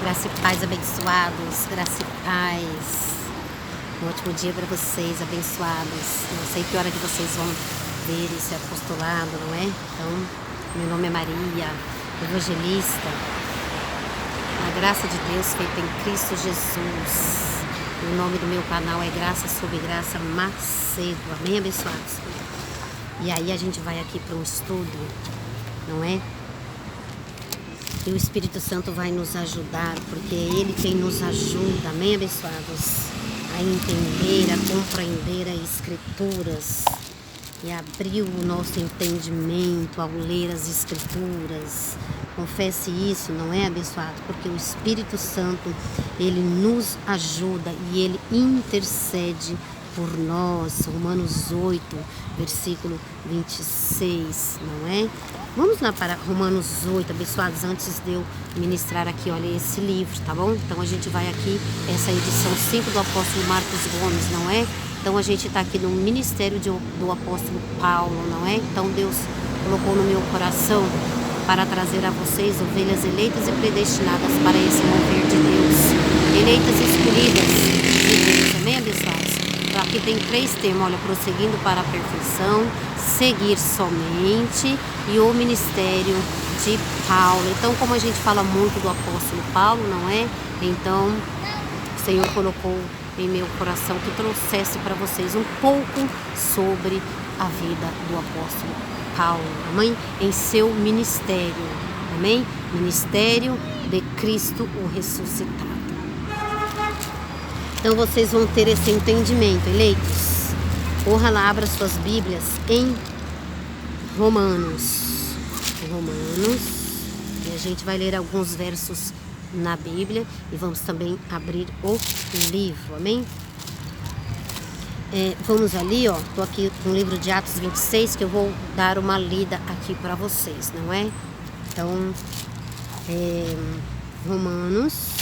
Graça e paz, abençoados. Graça e paz. Um ótimo dia para vocês, abençoados. Não sei que hora que vocês vão ver esse apostolado, não é? Então, meu nome é Maria, evangelista. A graça de Deus feita em Cristo Jesus. O nome do meu canal é Graça sobre Graça Macedo. Amém, abençoados? E aí a gente vai aqui para um estudo, não é? E o Espírito Santo vai nos ajudar, porque é Ele quem nos ajuda, amém, abençoados? A entender, a compreender as Escrituras e abrir o nosso entendimento ao ler as Escrituras. Confesse isso, não é, abençoado? Porque o Espírito Santo, Ele nos ajuda e Ele intercede por nós. Romanos 8, versículo 26, não é? Vamos lá para Romanos 8, abençoados, antes de eu ministrar aqui, olha, esse livro, tá bom? Então a gente vai aqui, essa edição 5 do apóstolo Marcos Gomes, não é? Então a gente está aqui no ministério do apóstolo Paulo, não é? Então Deus colocou no meu coração para trazer a vocês ovelhas eleitas e predestinadas para esse mover de Deus. Eleitas e escolhidas de Deus, amém, abençoados? Então aqui tem 3 termos, olha, prosseguindo para a perfeição, seguir somente e o ministério de Paulo. Então, como a gente fala muito do apóstolo Paulo, não é? Então, o Senhor colocou em meu coração que trouxesse para vocês um pouco sobre a vida do apóstolo Paulo, amém? Em seu ministério, amém? Ministério de Cristo o ressuscitado. Então vocês vão ter esse entendimento, eleitos. Corra lá, abra suas Bíblias em Romanos. E a gente vai ler alguns versos na Bíblia e vamos também abrir o livro, amém? Vamos ali, ó, tô aqui com o livro de Atos 26, que eu vou dar uma lida aqui para vocês, não é? Então, Romanos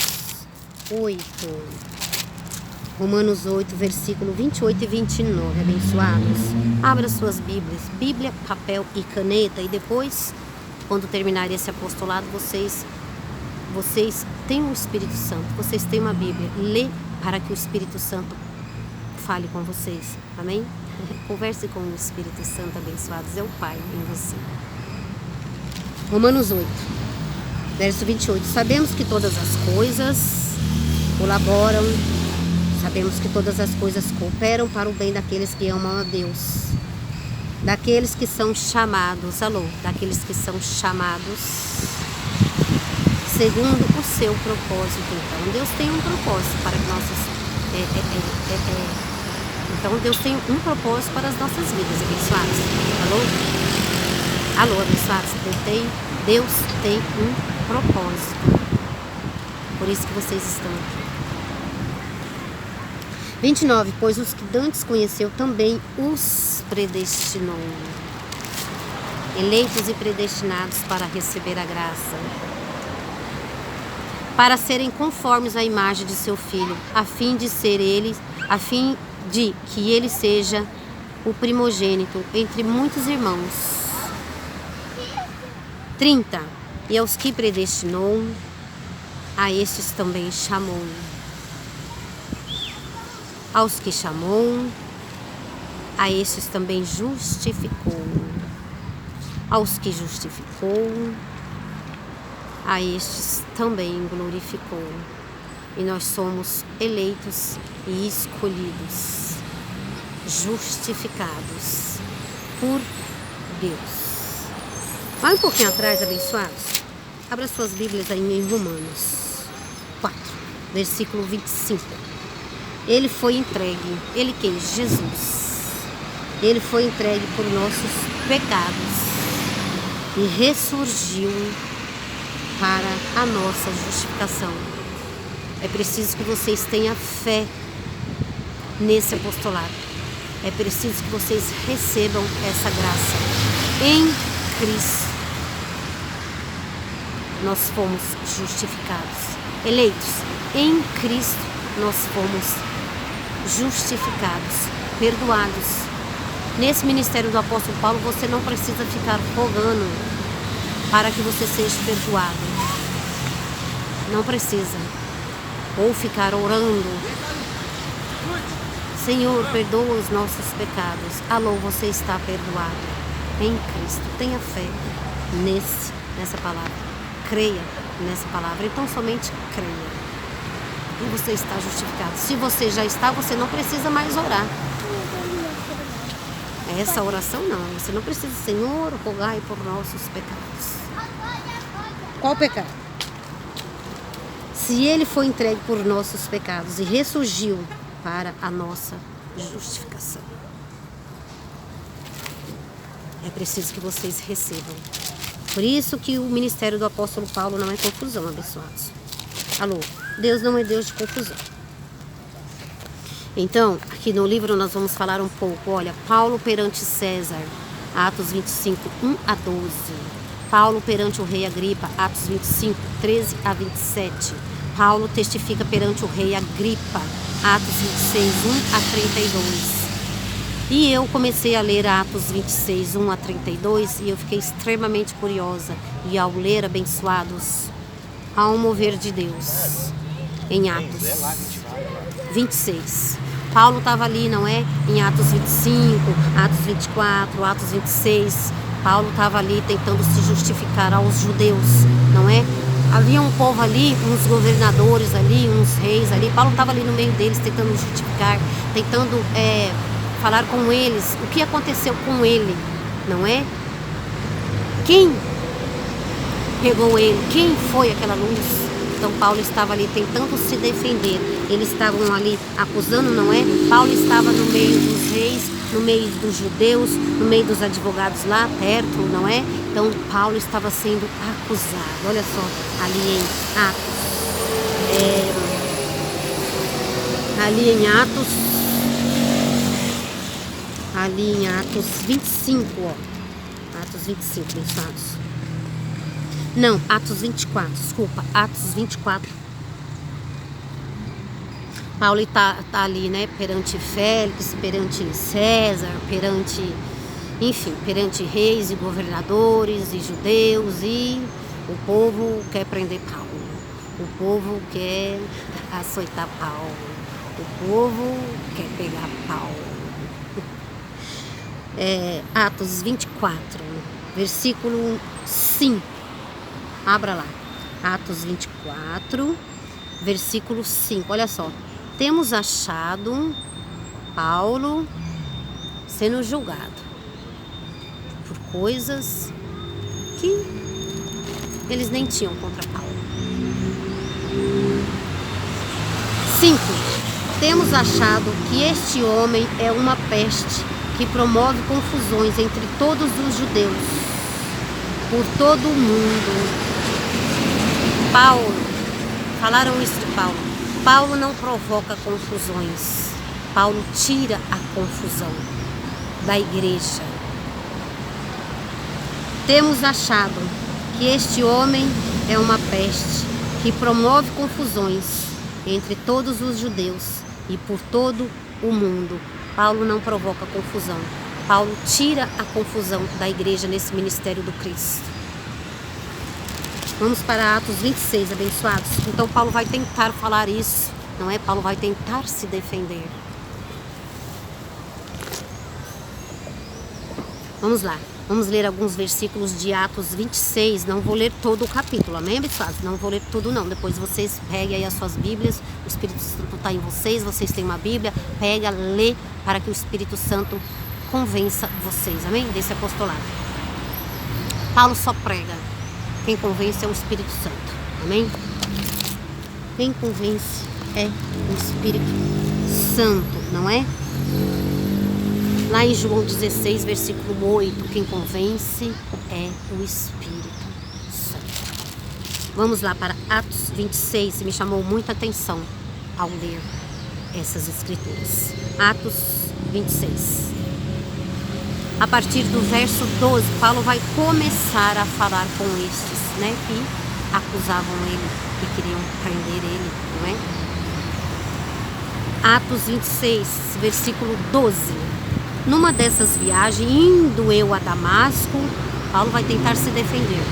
8, versículo 28 e 29, abençoados. Abra suas Bíblias, Bíblia, papel e caneta, e depois, quando terminar esse apostolado, vocês têm o Espírito Santo, vocês têm uma Bíblia, lê para que o Espírito Santo fale com vocês, amém? Converse com o Espírito Santo, abençoados, é o Pai em você. Romanos 8, verso 28. Sabemos que todas as coisas colaboram, sabemos que todas as coisas cooperam para o bem daqueles que amam a Deus, daqueles que são chamados, daqueles que são chamados segundo o seu propósito. Então, Deus tem um propósito para que Então, Deus tem um propósito para as nossas vidas, abençoados. Alô, abençoados. Deus tem um propósito. Por isso que vocês estão aqui. 29. Pois os que dantes conheceu também os predestinou, eleitos e predestinados para receber a graça, para serem conformes à imagem de seu Filho, a fim de que ele seja o primogênito entre muitos irmãos. 30. E aos que predestinou, a estes também chamou. Aos que chamou, a estes também justificou. Aos que justificou, a estes também glorificou. E nós somos eleitos e escolhidos, justificados por Deus. Vai um pouquinho atrás, abençoados. Abra suas Bíblias aí em Romanos 4, versículo 25. Ele foi entregue, ele quem? Jesus. Ele foi entregue por nossos pecados e ressurgiu para a nossa justificação. É preciso que vocês tenham fé nesse apostolado. É preciso que vocês recebam essa graça. Em Cristo nós fomos justificados. Eleitos, em Cristo nós fomos justificados, perdoados. Nesse ministério do apóstolo Paulo, você não precisa ficar rogando para que você seja perdoado. Não precisa. Ou ficar orando. Senhor, perdoa os nossos pecados. Alô, você está perdoado em Cristo. Tenha fé nessa palavra. Creia nessa palavra. Então somente creia. E você está justificado. Se você já está, você não precisa mais orar. Essa oração não. Você não precisa, Senhor, rogai por nossos pecados. Qual pecado? Se ele foi entregue por nossos pecados e ressurgiu para a nossa justificação. É preciso que vocês recebam. Por isso que o ministério do apóstolo Paulo não é confusão, abençoados. Alô, Deus não é Deus de confusão. Então, aqui no livro nós vamos falar um pouco. Olha, Paulo perante César, Atos 25, 1 a 12. Paulo perante o rei Agripa, Atos 25, 13 a 27. Paulo testifica perante o rei Agripa, Atos 26, 1 a 32. E eu comecei a ler Atos 26, 1 a 32 e eu fiquei extremamente curiosa. E ao ler, abençoados, há um mover de Deus em Atos 26. Paulo estava ali, não é? Em Atos 25, Atos 24, Atos 26. Paulo estava ali tentando se justificar aos judeus, não é? Havia um povo ali, uns governadores ali, uns reis ali. Paulo estava ali no meio deles tentando justificar, tentando falar com eles o que aconteceu com ele, não é? Quem pegou ele? Quem foi aquela luz? Então Paulo estava ali tentando se defender. Eles estavam ali acusando, não é? Paulo estava no meio dos reis, no meio dos judeus, no meio dos advogados lá perto, não é? Então Paulo estava sendo acusado. Olha só, ali em Atos 25, ó. Atos 25, pensados. Não, Atos 24, desculpa, Atos 24. Paulo está ali, né, perante Félix, perante César, perante reis e governadores e judeus, e o povo quer prender Paulo, o povo quer açoitar Paulo, o povo quer pegar Paulo. Atos 24, versículo 5, abra lá, Atos 24, versículo 5, olha só. Temos achado Paulo sendo julgado por coisas que eles nem tinham contra Paulo. 5. Temos achado que este homem é uma peste que promove confusões entre todos os judeus, por todo o mundo. Paulo, falaram isso de Paulo. Paulo não provoca confusões. Paulo tira a confusão da igreja. Temos achado que este homem é uma peste que promove confusões entre todos os judeus e por todo o mundo. Paulo não provoca confusão. Paulo tira a confusão da igreja nesse ministério do Cristo. Vamos para Atos 26, abençoados. Então Paulo vai tentar falar isso, não é? Paulo vai tentar se defender. Vamos lá, vamos ler alguns versículos de Atos 26. Não vou ler todo o capítulo, amém, abençoados? Não vou ler tudo não. Depois vocês peguem aí as suas Bíblias. O Espírito Santo está em vocês, vocês têm uma Bíblia. Pega, lê, para que o Espírito Santo convença vocês, amém? Desse apostolado. Paulo só prega. Quem convence é o Espírito Santo, amém? Quem convence é o Espírito Santo, não é? Lá em João 16, versículo 8, quem convence é o Espírito Santo. Vamos lá para Atos 26, me chamou muita atenção ao ler essas escrituras. Atos 26. A partir do verso 12, Paulo vai começar a falar com estes, né, que acusavam ele, que queriam prender ele, não é? Atos 26, versículo 12. Numa dessas viagens, indo eu a Damasco, Paulo vai tentar se defender.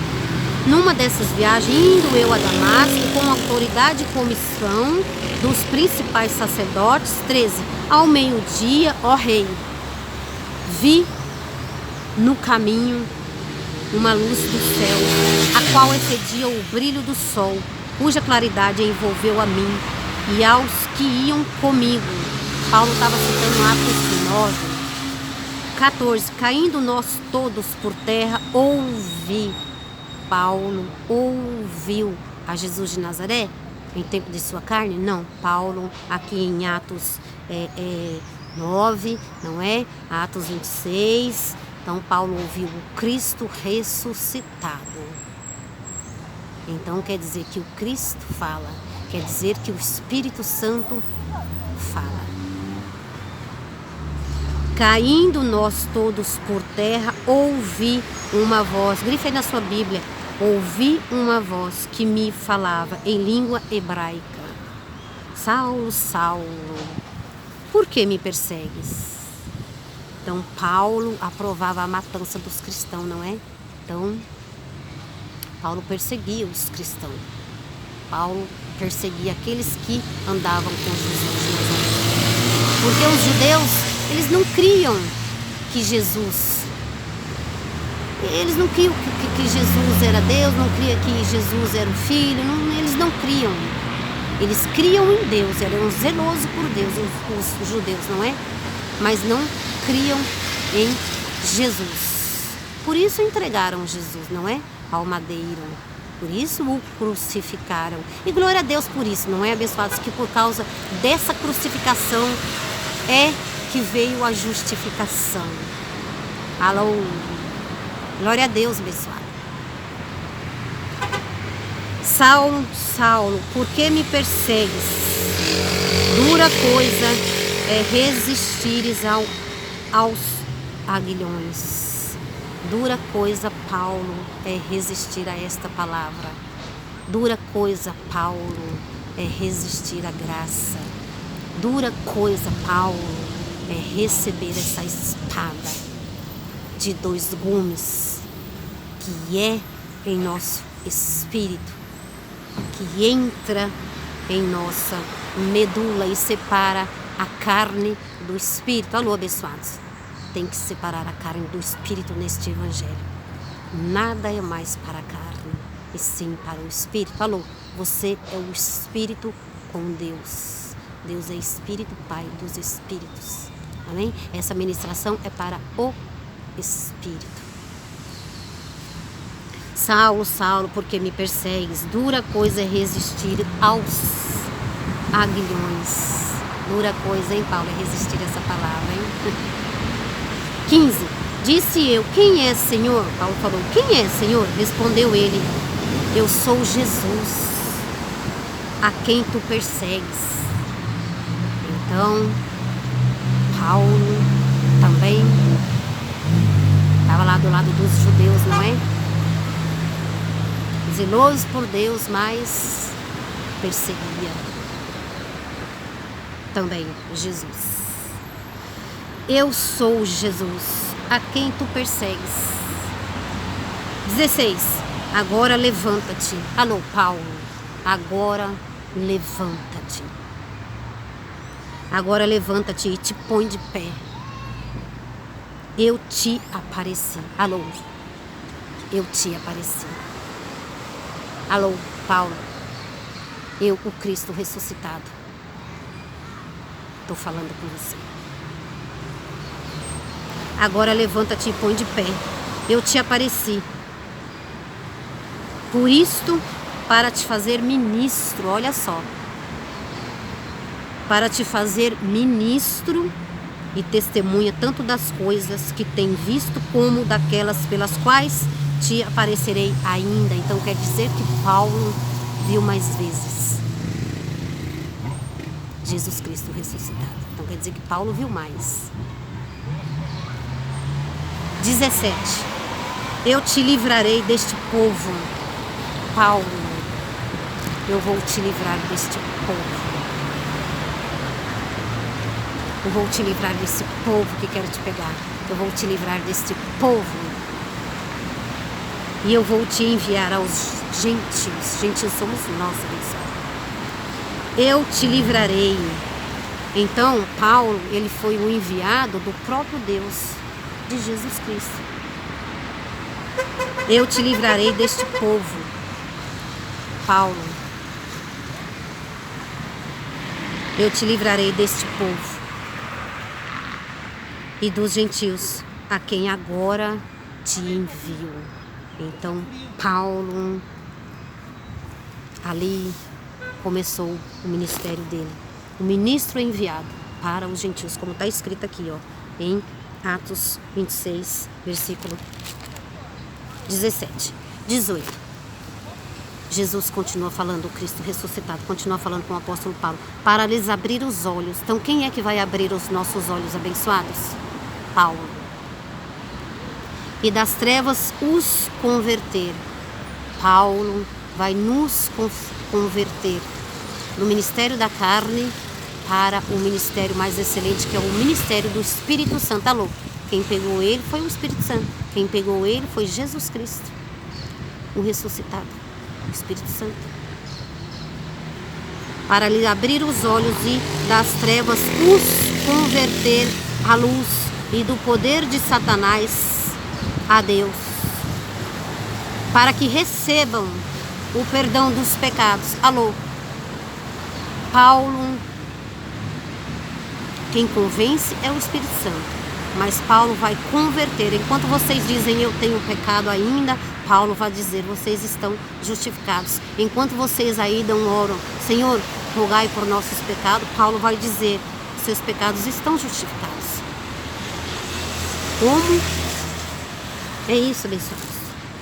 Numa dessas viagens, indo eu a Damasco com autoridade e comissão dos principais sacerdotes, 13, ao meio-dia, ó rei, vi no caminho uma luz do céu, a qual excedia o brilho do sol, cuja claridade envolveu a mim e aos que iam comigo. Paulo estava citando Atos 9. 14. Caindo nós todos por terra, Paulo ouviu a Jesus de Nazaré em tempo de sua carne? Não. Paulo, aqui em Atos 9, não é? Atos 26. Então, Paulo ouviu o Cristo ressuscitado. Então, quer dizer que o Cristo fala. Quer dizer que o Espírito Santo fala. Caindo nós todos por terra, ouvi uma voz. Grife aí na sua Bíblia. Ouvi uma voz que me falava em língua hebraica. Saulo, Saulo, por que me persegues? Então, Paulo aprovava a matança dos cristãos, não é? Então, Paulo perseguia os cristãos. Paulo perseguia aqueles que andavam com Jesus. Porque os judeus, eles não criam que Jesus... Eles não criam que Jesus era Deus, não criam que Jesus era o Filho, eles não criam. Eles criam em Deus, eram zelosos por Deus, os judeus, não é? Mas não criam em Jesus. Por isso entregaram Jesus, não é? Ao madeiro. Por isso o crucificaram. E glória a Deus por isso, não é, abençoados? Que por causa dessa crucificação é que veio a justificação. Alô? Glória a Deus, abençoado. Saulo, Saulo, por que me persegues? Dura coisa é resistires aos aguilhões. Dura coisa, Paulo, é resistir a esta palavra. Dura coisa, Paulo, é resistir à graça. Dura coisa, Paulo, é receber essa espada de 2 gumes, que é em nosso espírito, que entra em nossa medula e separa a carne do espírito. Alô, abençoados. Tem que separar a carne do espírito neste evangelho. Nada é mais para a carne, e sim para o espírito. Alô, você é o espírito com Deus. Deus é espírito, Pai dos espíritos. Amém? Essa ministração é para o espírito. Saulo, Saulo, por que me persegues? Dura coisa é resistir aos aguilhões. Dura coisa, hein, Paulo, é resistir a essa palavra, hein? 15. Disse eu, quem é, Senhor? Paulo falou, quem é, Senhor? Respondeu ele, eu sou Jesus, a quem tu persegues. Então, Paulo também estava lá do lado dos judeus, não é? Zeloso por Deus, mas perseguia também Jesus. Eu sou Jesus, a quem tu persegues. 16. Agora levanta-te. Alô, Paulo. Agora levanta-te. Agora levanta-te e te põe de pé. Eu te apareci. Alô, eu te apareci. Alô, Paulo. Eu, o Cristo ressuscitado, estou falando com você. Agora levanta-te e põe de pé. Eu te apareci. Por isto, para te fazer ministro, olha só. Para te fazer ministro e testemunha tanto das coisas que tem visto como daquelas pelas quais te aparecerei ainda. Então quer dizer que Paulo viu mais vezes Jesus Cristo ressuscitado. Então quer dizer que Paulo viu mais. 17. Eu te livrarei deste povo. Paulo, eu vou te livrar deste povo. Eu vou te livrar desse povo que quer te pegar. Eu vou te livrar deste povo E eu vou te enviar aos gentios. Gentios somos nós, abençoados. Eu te livrarei. Então, Paulo, ele foi o enviado do próprio Deus, de Jesus Cristo. Eu te livrarei deste povo. Paulo. Eu te livrarei deste povo e dos gentios, a quem agora te envio. Então, Paulo, ali começou o ministério dele. O ministro enviado para os gentios, como está escrito aqui, ó, em Atos 26, versículo 17, 18. Jesus continua falando, o Cristo ressuscitado, continua falando com o apóstolo Paulo, para lhes abrir os olhos. Então, quem é que vai abrir os nossos olhos abençoados? Paulo. E das trevas os converter. Paulo vai nos converter do ministério da carne para o ministério mais excelente, que é o ministério do Espírito Santo. Alô? Quem pegou ele foi o Espírito Santo. Quem pegou ele foi Jesus Cristo, o ressuscitado, o Espírito Santo. Para lhe abrir os olhos e das trevas os converter à luz e do poder de Satanás a Deus, para que recebam o perdão dos pecados. Alô? Paulo, quem convence é o Espírito Santo, mas Paulo vai converter. Enquanto vocês dizem eu tenho pecado ainda, Paulo vai dizer vocês estão justificados. Enquanto vocês aí oram, Senhor, rogai por nossos pecados, Paulo vai dizer seus pecados estão justificados. Como? É isso, abençoados.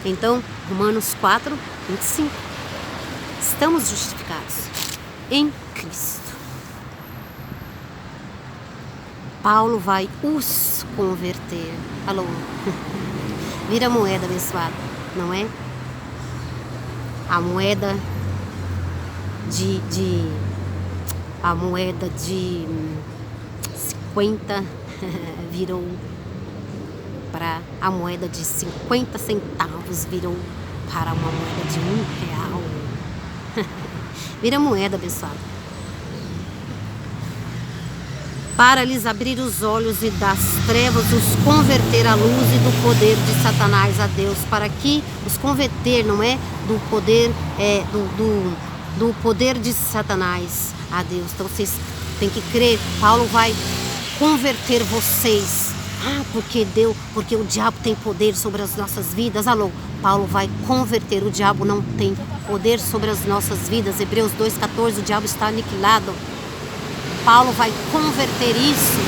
Então, Romanos 4, 25. Estamos justificados em Cristo. Paulo vai os converter. Alô? Vira a moeda, abençoado, não é? A moeda a moeda de 50 virou para a moeda de 50 centavos, virou para uma moeda de R$1. Vira a moeda, abençoado. Para lhes abrir os olhos e das trevas os converter à luz e do poder de Satanás a Deus, para que os converter, não é? Do poder, do poder de Satanás a Deus. Então vocês têm que crer, Paulo vai converter vocês. Porque o diabo tem poder sobre as nossas vidas. Alô, Paulo vai converter, o diabo não tem poder sobre as nossas vidas. Hebreus 2,14, o diabo está aniquilado. Paulo vai converter isso.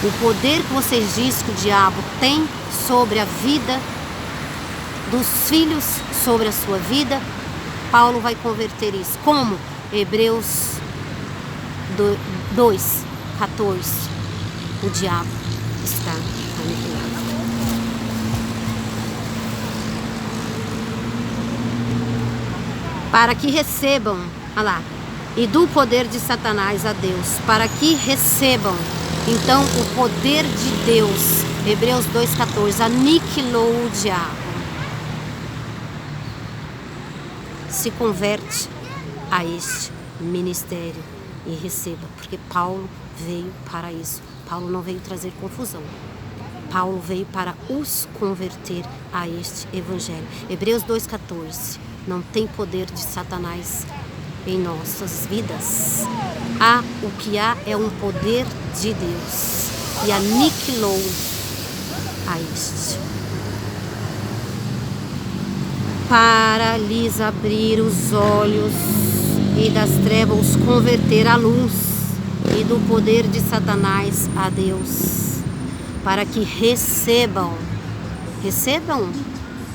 O poder que vocês dizem que o diabo tem sobre a vida dos filhos, sobre a sua vida, Paulo vai converter isso. Como? Hebreus 2,14. O diabo está aniquilado. Para que recebam, olha lá, e do poder de Satanás a Deus, para que recebam. Então o poder de Deus, Hebreus 2,14, aniquilou o diabo. Se converte a este ministério e receba, porque Paulo veio para isso. Paulo não veio trazer confusão. Paulo veio para os converter a este evangelho. Hebreus 2,14, não tem poder de Satanás em nossas vidas. O que há é um poder de Deus e aniquilou a este. Para lhes abrir os olhos e das trevas os converter à luz e do poder de Satanás a Deus, para que recebam,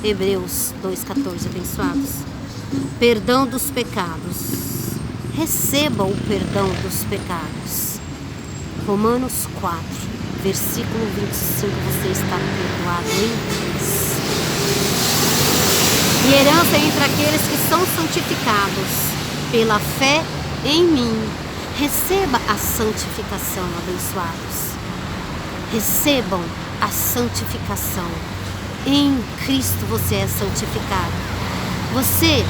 Hebreus 2,14, abençoados, perdão dos pecados. Receba o perdão dos pecados. Romanos 4, versículo 25, você está perdoado em Cristo. E herança entre aqueles que são santificados pela fé em mim. Receba a santificação, abençoados. Recebam a santificação. Em Cristo você é santificado. Você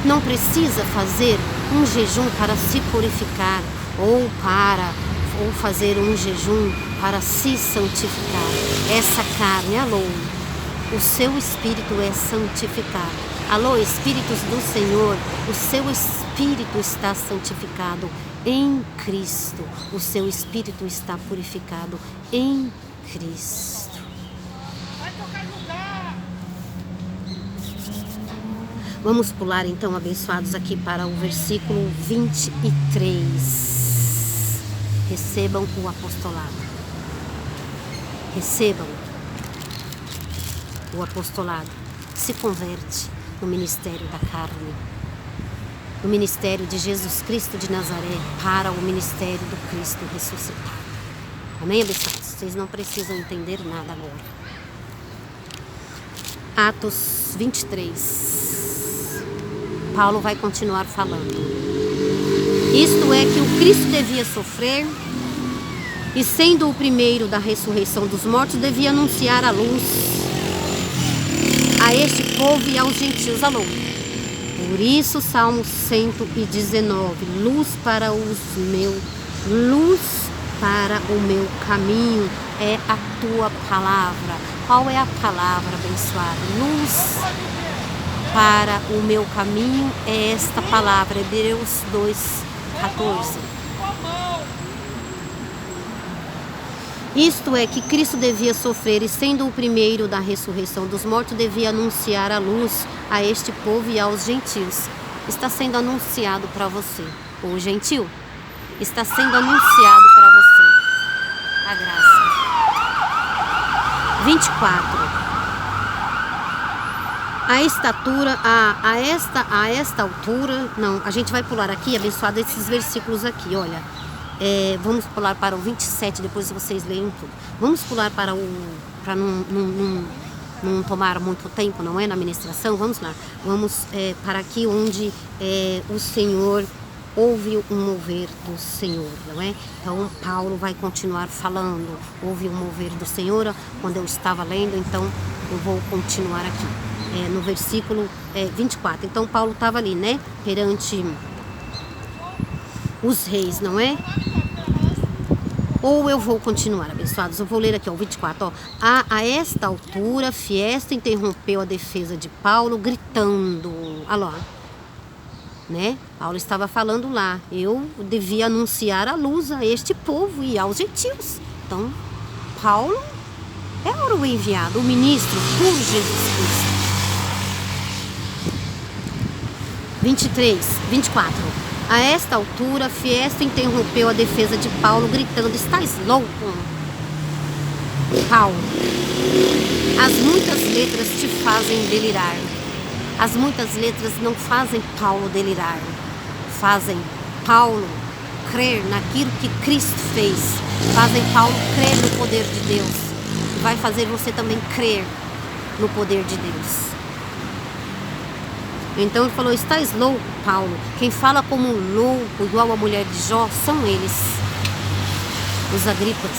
não precisa fazer um jejum para se purificar ou fazer um jejum para se santificar. Essa carne, alô, o seu espírito é santificado. Alô, Espíritos do Senhor, o seu espírito está santificado em Cristo. O seu espírito está purificado em Cristo. Vamos pular então, abençoados, aqui para o versículo 23. Recebam o apostolado. Recebam o apostolado. Se converte no ministério da carne, no ministério de Jesus Cristo de Nazaré, para o ministério do Cristo ressuscitado. Amém, abençoados? Vocês não precisam entender nada agora. Atos 23. Paulo vai continuar falando. Isto é que o Cristo devia sofrer e, sendo o primeiro da ressurreição dos mortos, devia anunciar a luz a este povo e aos gentios. Alô. Por isso, Salmo 119, luz para o meu caminho é a tua palavra. Qual é a palavra, abençoada? Luz para o meu caminho é esta palavra. Hebreus 2:14. Isto é que Cristo devia sofrer e, sendo o primeiro da ressurreição dos mortos, devia anunciar a luz a este povo e aos gentios. Está sendo anunciado para você. O gentil está sendo anunciado para você a graça. 24. A estatura, a esta altura, não, a gente vai pular aqui, abençoado, esses versículos aqui, olha. Vamos pular para o 27, depois vocês leiam tudo. Vamos pular para não tomar muito tempo, não é, na ministração. Vamos lá, vamos para aqui onde o Senhor houve um mover do Senhor, não é? Então Paulo vai continuar falando. Houve um mover do Senhor quando eu estava lendo, então eu vou continuar aqui no versículo 24. Então Paulo estava ali, né, perante os reis, não é? Ou eu vou continuar, abençoados, eu vou ler aqui, ó, o 24, ó. A esta altura, Festo interrompeu a defesa de Paulo, gritando, alô, né? Paulo estava falando lá, eu devia anunciar a luz a este povo e aos gentios. Então, Paulo era o enviado, o ministro por Jesus Cristo. 24. A esta altura, Festo interrompeu a defesa de Paulo, gritando, estás louco, Paulo? As muitas letras te fazem delirar. As muitas letras não fazem Paulo delirar. Fazem Paulo crer naquilo que Cristo fez. Fazem Paulo crer no poder de Deus. Vai fazer você também crer no poder de Deus. Então ele falou, estás louco, Paulo? Quem fala como um louco, igual a mulher de Jó, são eles, os Agripas.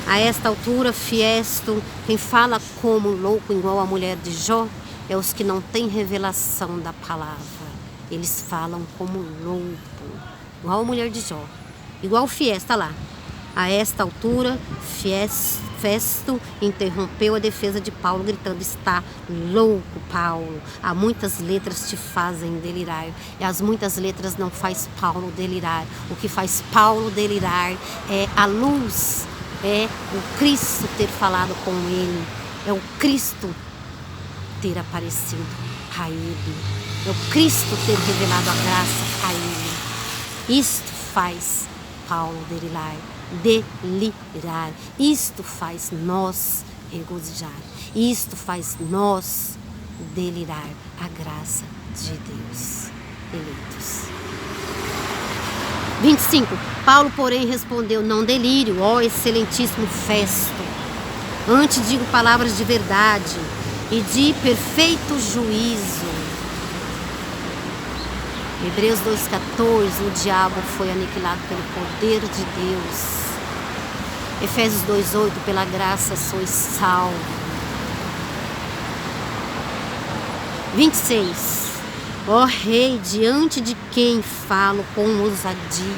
A esta altura, Festo, quem fala como louco, igual a mulher de Jó, é os que não têm revelação da palavra. Eles falam como louco, igual a mulher de Jó, igual o Festo, lá. A esta altura, Festo interrompeu a defesa de Paulo, gritando, está louco, Paulo. Há muitas letras te fazem delirar, e as muitas letras não faz Paulo delirar. O que faz Paulo delirar é a luz, é o Cristo ter falado com ele, é o Cristo ter aparecido a ele, é o Cristo ter revelado a graça a ele. Isto faz Paulo delirar. Isto faz nós regozijar. Isto faz nós delirar a graça de Deus, eleitos. 25. Paulo, porém, respondeu, não delírio, ó excelentíssimo Festo. Antes digo palavras de verdade e de perfeito juízo. Hebreus 2,14, o diabo foi aniquilado pelo poder de Deus. Efésios 2,8, pela graça sois salvos. 26, ó rei, diante de quem falo com ousadia.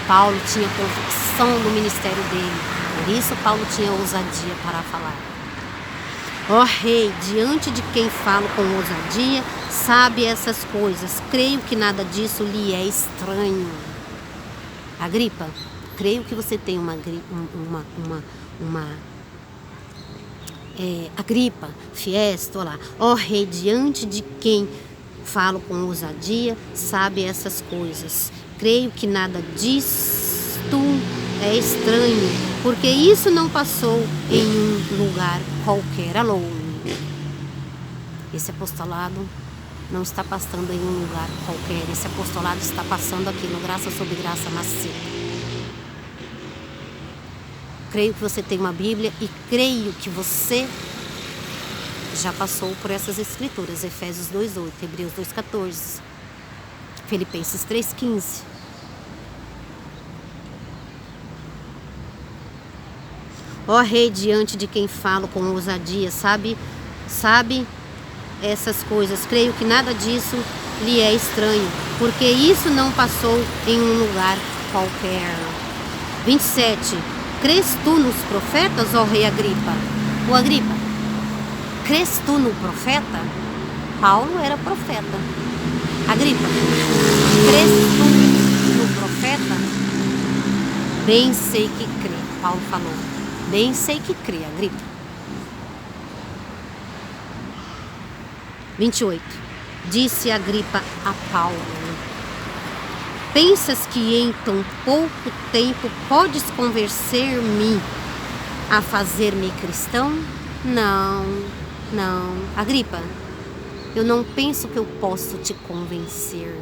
Paulo tinha convicção do ministério dele, por isso Paulo tinha ousadia para falar. Ó rei, diante de quem falo com ousadia, sabe essas coisas, creio que nada disso lhe é estranho. Agripa, creio que você tem Agripa, Fiesto, olha lá. Ó rei, diante de quem falo com ousadia, sabe essas coisas. Creio que nada disto é estranho, porque isso não passou em um lugar qualquer. Alô. Esse apostolado não está passando em um lugar qualquer. Esse apostolado está passando aqui no Graça sobre Graça Macia. Creio que você tem uma Bíblia e creio que você já passou por essas escrituras. Efésios 2,8, Hebreus 2,14, Filipenses 3,15. Ó rei, diante de quem falo com ousadia, sabe essas coisas. Creio que nada disso lhe é estranho, porque isso não passou em um lugar qualquer. 27. Crês tu nos profetas, ó rei Agripa? O Agripa, crês tu no profeta? Paulo era profeta. Agripa, crês tu no profeta? Bem sei que crê, Paulo falou. Bem sei que crê, Agripa. 28. Disse Agripa a Paulo: pensas que em tão pouco tempo podes convencer-me a fazer-me cristão? Não. Agripa, eu não penso que eu posso te convencer.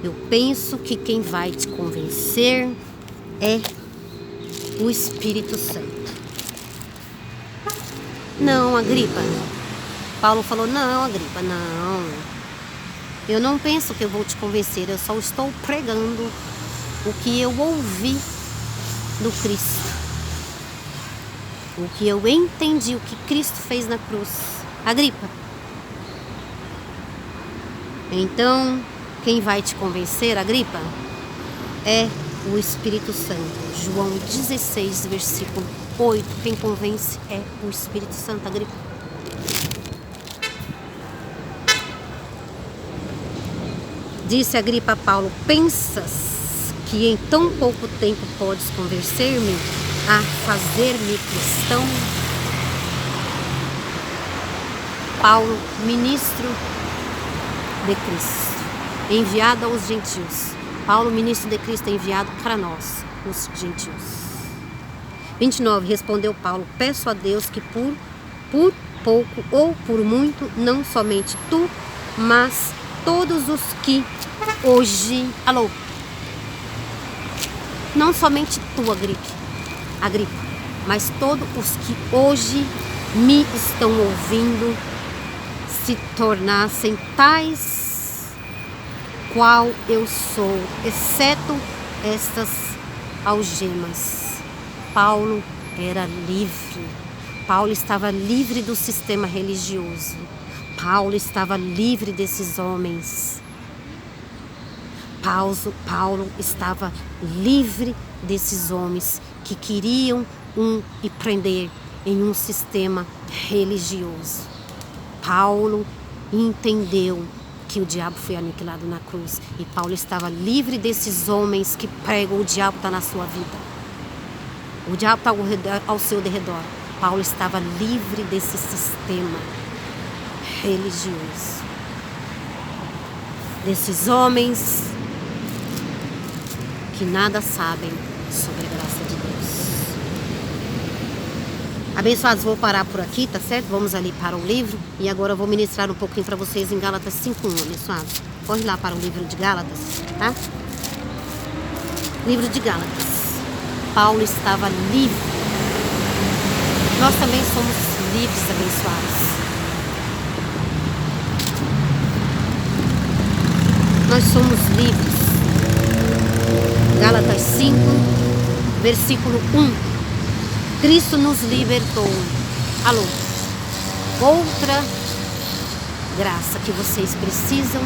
Eu penso que quem vai te convencer é o Espírito Santo. Não, Agripa. Paulo falou: não, Agripa, não. Eu não penso que eu vou te convencer, eu só estou pregando o que eu ouvi do Cristo. O que eu entendi, o que Cristo fez na cruz. Agripa. Então, quem vai te convencer, Agripa, é o Espírito Santo. João 16, versículo 8. Quem convence é o Espírito Santo, Agripa. Disse Agripa a Paulo: pensas que em tão pouco tempo podes convencer-me a fazer-me cristão? Paulo, ministro de Cristo, enviado aos gentios. Paulo, ministro de Cristo, enviado para nós, os gentios. 29. Respondeu Paulo: peço a Deus que por pouco ou por muito, não somente tu, mas todos os que hoje... Alô? Não somente tu, Agripa, mas todos os que hoje me estão ouvindo se tornassem tais qual eu sou, exceto estas algemas. Paulo era livre. Paulo estava livre do sistema religioso. Paulo estava livre desses homens. Paulo estava livre desses homens que queriam e prender em um sistema religioso. Paulo entendeu que o diabo foi aniquilado na cruz. E Paulo estava livre desses homens que pregam: o diabo está na sua vida. O diabo está ao seu derredor. Paulo estava livre desse sistema religioso, desses homens que nada sabem sobre a graça de Deus. Abençoados, vou parar por aqui, tá certo? Vamos ali para o livro e agora eu vou ministrar um pouquinho para vocês em Gálatas 5:1, abençoados. Corre lá para o livro de Gálatas, tá? Livro de Gálatas. Paulo estava livre. Nós também somos livres, abençoados. nós somos livres. Gálatas 5, versículo 1. Cristo nos libertou. Alô? Outra graça que vocês precisam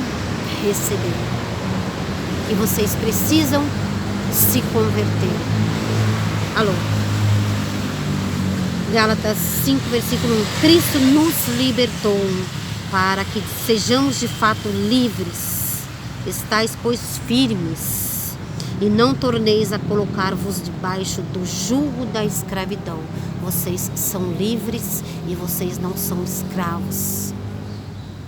receber. E vocês precisam se converter. Alô? Gálatas 5, versículo 1. Cristo nos libertou para que sejamos de fato livres. Estais, pois, firmes, e não torneis a colocar-vos debaixo do jugo da escravidão. Vocês são livres e vocês não são escravos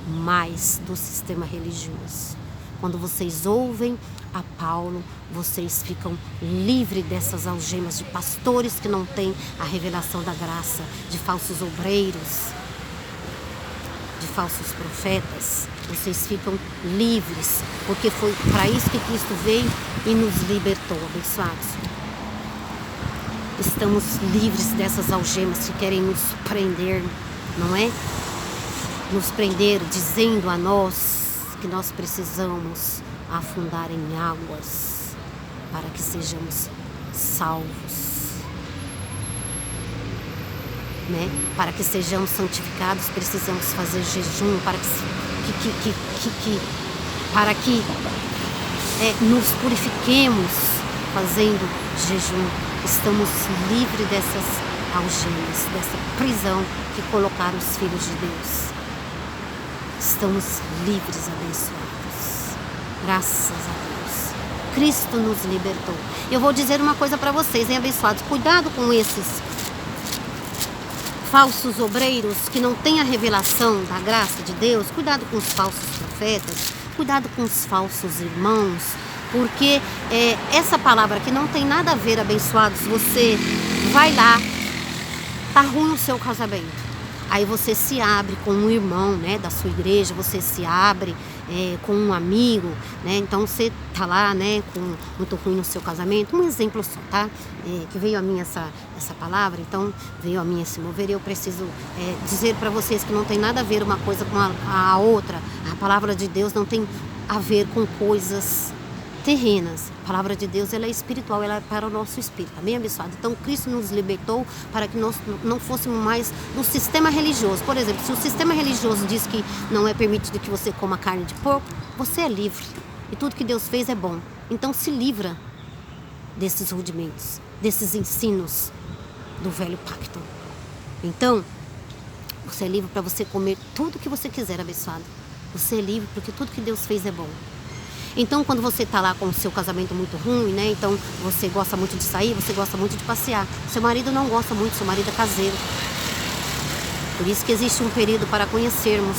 mais do sistema religioso. Quando vocês ouvem a Paulo, vocês ficam livres dessas algemas de pastores que não têm a revelação da graça, de falsos obreiros, de falsos profetas. Vocês ficam livres, porque foi para isso que Cristo veio e nos libertou, abençoados. Estamos livres dessas algemas que querem nos prender, não é? Nos prender dizendo a nós que nós precisamos afundar em águas para que sejamos salvos, né? Para que sejamos santificados, precisamos fazer jejum para que nos purifiquemos fazendo jejum. Estamos livres dessas algemas, dessa prisão que colocaram os filhos de Deus. Estamos livres, abençoados. Graças a Deus. Cristo nos libertou. Eu vou dizer uma coisa para vocês, hein, abençoados? Cuidado com esses falsos obreiros que não têm a revelação da graça de Deus. Cuidado com os falsos profetas. Cuidado com os falsos irmãos. Porque essa palavra que não tem nada a ver, abençoados, você vai lá, tá ruim o seu casamento. Aí você se abre com um irmão, né, da sua igreja, você se abre com um amigo, né? Então você tá lá, né, com muito ruim no seu casamento. Um exemplo só, tá? Que veio a mim essa palavra, então veio a mim esse mover. E eu preciso dizer para vocês que não tem nada a ver uma coisa com a outra. A palavra de Deus não tem a ver com coisas terrenas. A palavra de Deus, ela é espiritual, ela é para o nosso espírito, amém, abençoado? Então Cristo nos libertou para que nós não fôssemos mais do sistema religioso. Por exemplo, se o sistema religioso diz que não é permitido que você coma carne de porco, você é livre e tudo que Deus fez é bom. Então se livra desses rudimentos, desses ensinos do velho pacto. Então você é livre para você comer tudo que você quiser, abençoado. Você é livre porque tudo que Deus fez é bom. Então, quando você está lá com o seu casamento muito ruim, né? Então, você gosta muito de sair, você gosta muito de passear. Seu marido não gosta muito, seu marido é caseiro. Por isso que existe um período para conhecermos,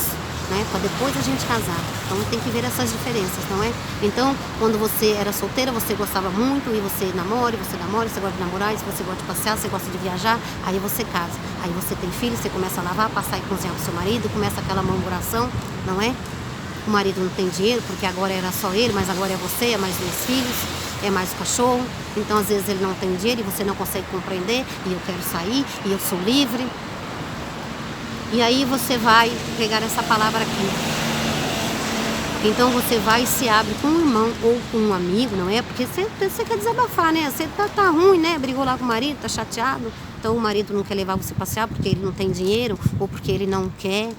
né? Para depois a gente casar. Então, tem que ver essas diferenças, não é? Então, quando você era solteira, você gostava muito e você namora, você gosta de namorar, e você gosta de passear, você gosta de viajar, aí você casa. Aí você tem filho, você começa a lavar, passar e cozinhar com seu marido, começa aquela murmuração, não é? O marido não tem dinheiro, porque agora era só ele, mas agora é você, é mais 2 filhos, é mais o cachorro. Então, às vezes, ele não tem dinheiro e você não consegue compreender, e eu quero sair, e eu sou livre. E aí você vai pegar essa palavra aqui. Então, você vai e se abre com um irmão ou com um amigo, não é? Porque você quer desabafar, né? Você tá ruim, né? Brigou lá com o marido, tá chateado. Então, o marido não quer levar você passear porque ele não tem dinheiro ou porque ele não quer.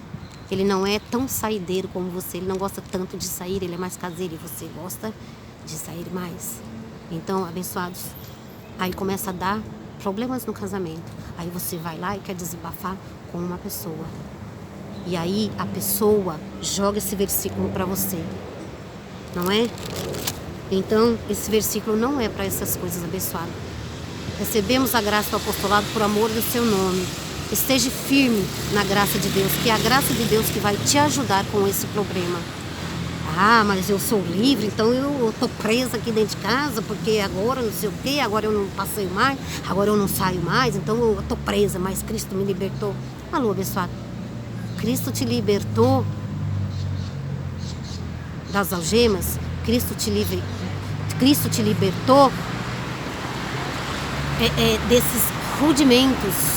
Ele não é tão saideiro como você, ele não gosta tanto de sair, ele é mais caseiro e você gosta de sair mais. Então, abençoados, aí começa a dar problemas no casamento. Aí você vai lá e quer desabafar com uma pessoa. E aí a pessoa joga esse versículo para você, não é? Então, esse versículo não é para essas coisas, abençoado. Recebemos a graça do apostolado por amor do seu nome. Esteja firme na graça de Deus, que é a graça de Deus que vai te ajudar com esse problema. Ah, mas eu sou livre, então eu tô presa aqui dentro de casa, porque agora não sei o quê, agora eu não passeio mais, agora eu não saio mais, então eu tô presa, mas Cristo me libertou. Alô, abençoado. Cristo te libertou das algemas, Cristo te libertou desses rudimentos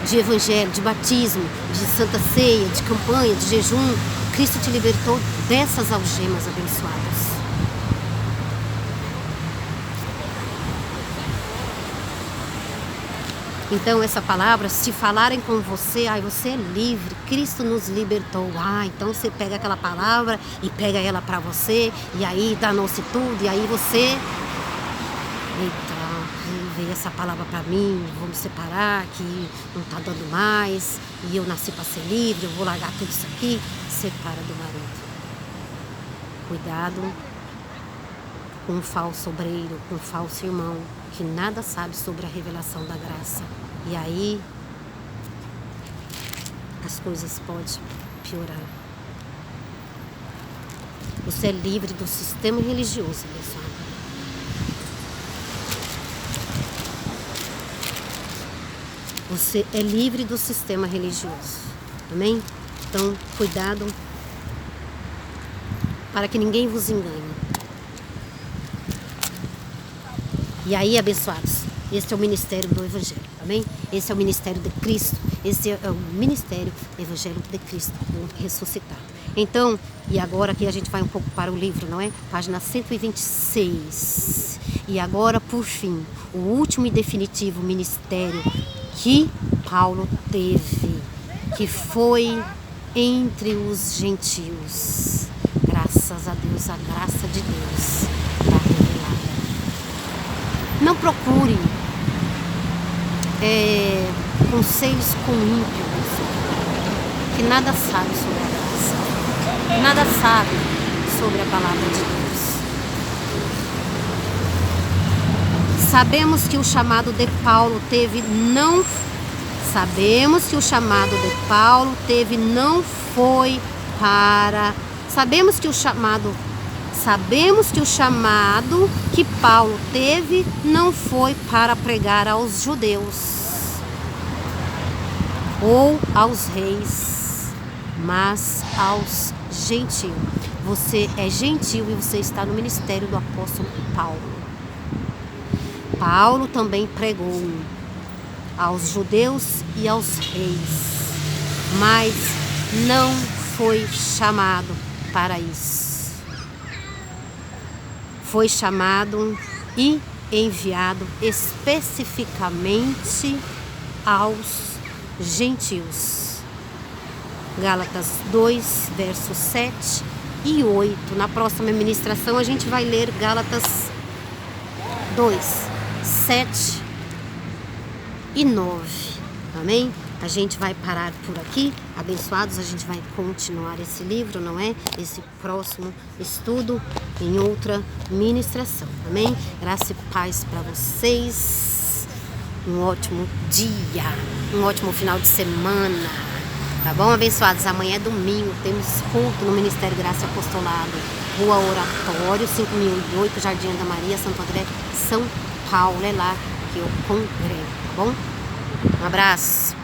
de evangelho, de batismo, de santa ceia, de campanha, de jejum. Cristo te libertou dessas algemas, abençoados. Então essa palavra, se falarem com você, ai, você é livre, Cristo nos libertou. Ah, então você pega aquela palavra e pega ela para você, e aí danou-se tudo, e aí você... Eita, veio essa palavra para mim, vou me separar, que não tá dando mais, e eu nasci para ser livre, eu vou largar tudo isso aqui. Separa do marido. Cuidado com um falso obreiro, com um falso irmão, que nada sabe sobre a revelação da graça. E aí, as coisas podem piorar. Você é livre do sistema religioso, pessoal. Você é livre do sistema religioso. Amém? Então, cuidado para que ninguém vos engane. E aí, abençoados, esse é o ministério do Evangelho, amém? Esse é o ministério de Cristo, esse é o ministério evangélico de Cristo, o ressuscitado. Então, e agora aqui a gente vai um pouco para o livro, não é? Página 126. E agora, por fim, o último e definitivo ministério que Paulo teve, que foi entre os gentios. Graças a Deus, a graça de Deus está revelada. Não procure conselhos com ímpios, que nada sabe sobre a graça, que nada sabe sobre a palavra de Deus. Sabemos que o chamado de Paulo teve não foi para... Sabemos que o chamado que Paulo teve não foi para pregar aos judeus ou aos reis, mas aos gentios. Você é gentil e você está no ministério do apóstolo Paulo. Paulo também pregou aos judeus e aos reis, mas não foi chamado para isso. Foi chamado e enviado especificamente aos gentios. Gálatas 2, versos 7 e 8. Na próxima ministração a gente vai ler Gálatas 2, 7 e 9. Amém? A gente vai parar por aqui, abençoados, a gente vai continuar esse livro, não é? Esse próximo estudo em outra ministração, amém? Graça e paz para vocês, um ótimo dia, um ótimo final de semana, tá bom, abençoados? Amanhã é domingo, temos culto no Ministério Graça e Apostolado, Rua Oratório, 5008, Jardim da Maria, Santo André, São Paulo, é lá que eu congrego, tá bom? Um abraço.